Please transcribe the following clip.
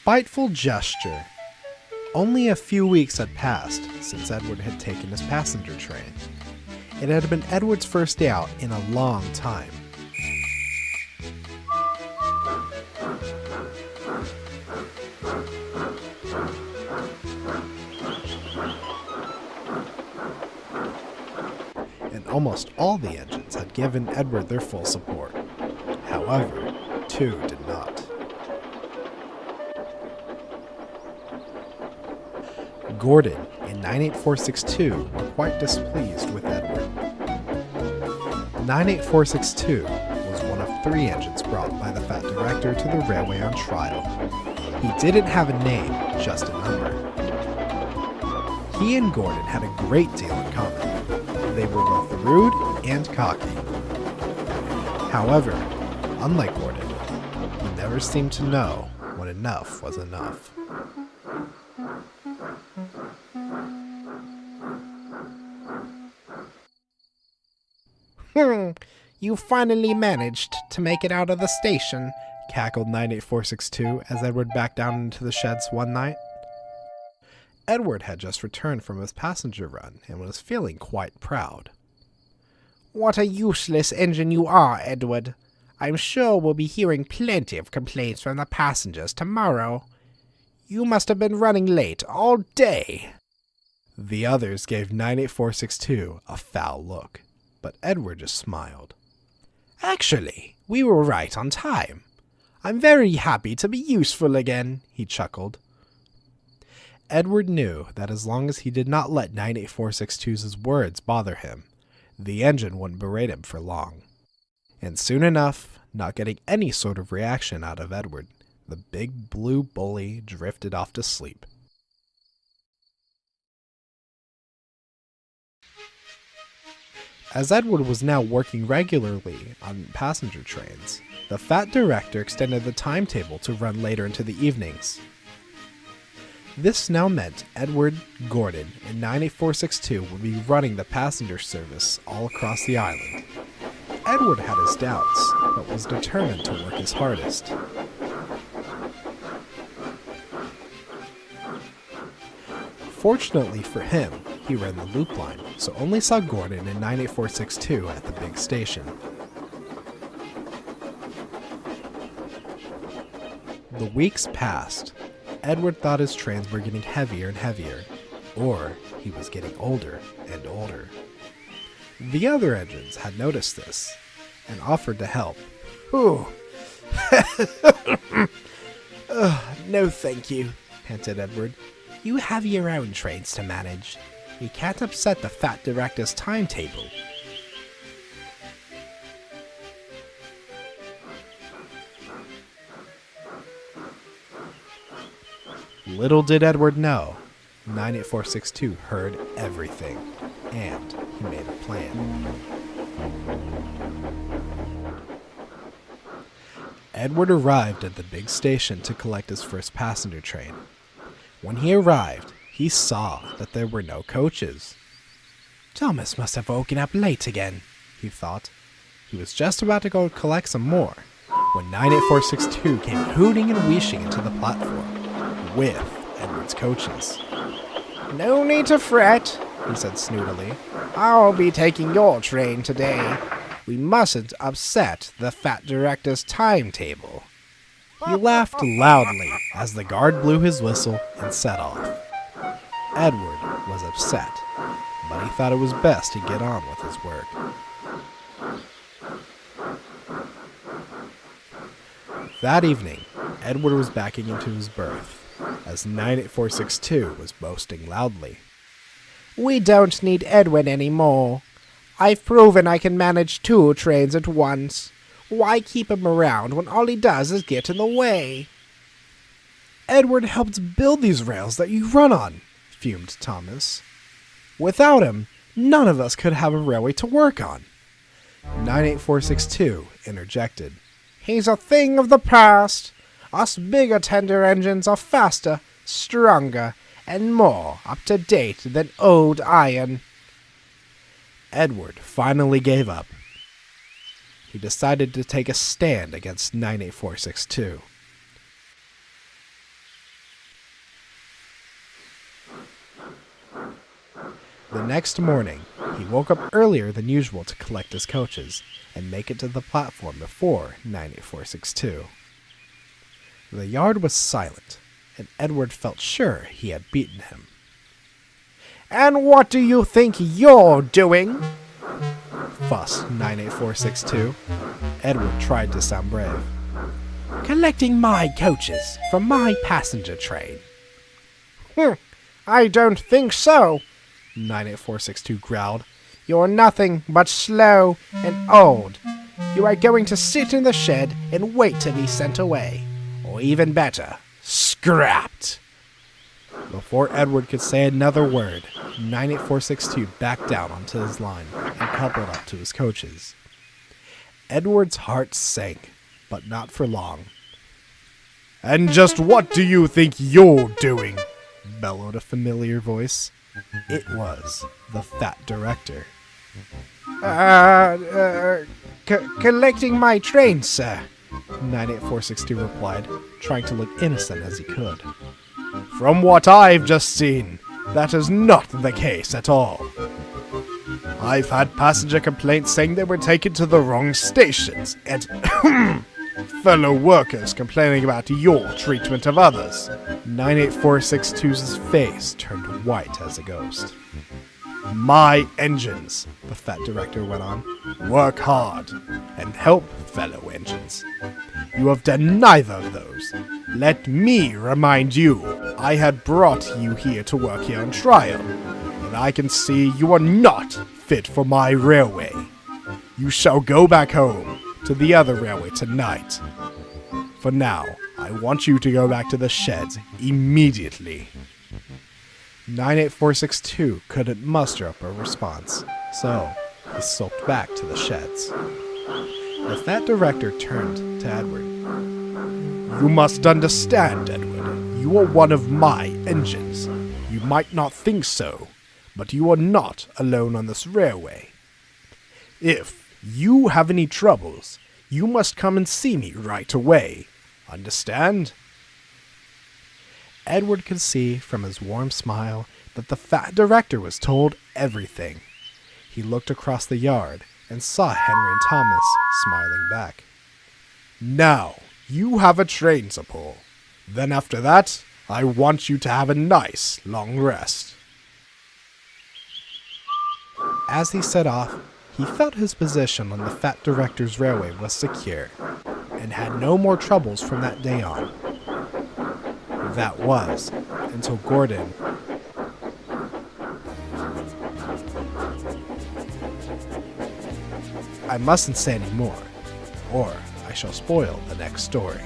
spiteful gesture. Only a few weeks had passed since Edward had taken his passenger train. It had been Edward's first day out in a long time. And almost all the engines had given Edward their full support. However, two did not. Gordon and 98462 were quite displeased with Edward. 98462 was one of 3 engines brought by the Fat Director to the railway on trial. He didn't have a name, just a number. He and Gordon had a great deal in common. They were both rude and cocky. However, unlike Gordon, he never seemed to know when enough was enough. You finally managed to make it out of the station, cackled 98462 as Edward backed down into the sheds one night. Edward had just returned from his passenger run and was feeling quite proud. What a useless engine you are, Edward. I'm sure we'll be hearing plenty of complaints from the passengers tomorrow. You must have been running late all day. The others gave 98462 a foul look, but Edward just smiled. Actually, we were right on time. I'm very happy to be useful again, he chuckled. Edward knew that as long as he did not let 98462's words bother him, the engine wouldn't berate him for long. And soon enough, not getting any sort of reaction out of Edward, the big blue bully drifted off to sleep. As Edward was now working regularly on passenger trains, the Fat Director extended the timetable to run later into the evenings. This now meant Edward, Gordon, and 98462 would be running the passenger service all across the island. Edward had his doubts, but was determined to work his hardest. Fortunately for him, he ran the loop line, so only saw Gordon and 98462 at the big station. The weeks passed. Edward thought his trains were getting heavier and heavier, or he was getting older and older. The other engines had noticed this, and offered to help. Ooh. No thank you, panted Edward. You have your own trains to manage. We can't upset the Fat Director's timetable. Little did Edward know, 98462 heard everything, and he made a plan. Edward arrived at the big station to collect his first passenger train. When he arrived, he saw that there were no coaches. Thomas must have woken up late again, he thought. He was just about to go collect some more, when 98462 came hooting and wheeshing into the platform, with Edward's coaches. No need to fret, he said snootily. I'll be taking your train today. We mustn't upset the Fat Director's timetable. He laughed loudly as the guard blew his whistle and set off. Edward was upset, but he thought it was best to get on with his work. That evening, Edward was backing into his berth, as 98462 was boasting loudly. We don't need Edwin anymore. I've proven I can manage 2 trains at once. Why keep him around when all he does is get in the way? Edward helped build these rails that you run on, fumed Thomas. Without him, none of us could have a railway to work on. 98462 interjected. He's a thing of the past. Us bigger tender engines are faster, stronger, and more up to date than old iron. Edward finally gave up. He decided to take a stand against 98462. The next morning, he woke up earlier than usual to collect his coaches and make it to the platform before 98462. The yard was silent, and Edward felt sure he had beaten him. And what do you think you're doing? Fussed 98462. Edward tried to sound brave. Collecting my coaches from my passenger train. I don't think so, 98462 growled. You're nothing but slow and old. You are going to sit in the shed and wait to be sent away. Or even better, scrapped. Before Edward could say another word, 98462 backed down onto his line and coupled up to his coaches. Edward's heart sank, but not for long. "And just what do you think you're doing?" bellowed a familiar voice. It was the fat director. Collecting my train, sir, 98462 replied, trying to look innocent as he could. "From what I've just seen, that is not the case at all. I've had passenger complaints saying they were taken to the wrong stations, and fellow workers complaining about your treatment of others." 98462's face turned white as a ghost. "My engines," the fat director went on, "work hard and help fellow engines. You have done neither of those. Let me remind you, I had brought you here to work here on trial, and I can see you are not fit for my railway. You shall go back home to the other railway tonight. For now, I want you to go back to the sheds immediately." 98462 couldn't muster up a response, so he sulked back to the sheds. The fat director turned to Edward. "You must understand, Edward, you are one of my engines. You might not think so, but you are not alone on this railway. If you have any troubles, you must come and see me right away. Understand?" Edward could see from his warm smile that the fat director was told everything. He looked across the yard and saw Henry and Thomas smiling back. "Now, you have a train to pull. Then after that, I want you to have a nice long rest." As he set off, he felt his position on the fat director's railway was secure, and had no more troubles from that day on. That was, until Gordon... I mustn't say any more, or I shall spoil the next story.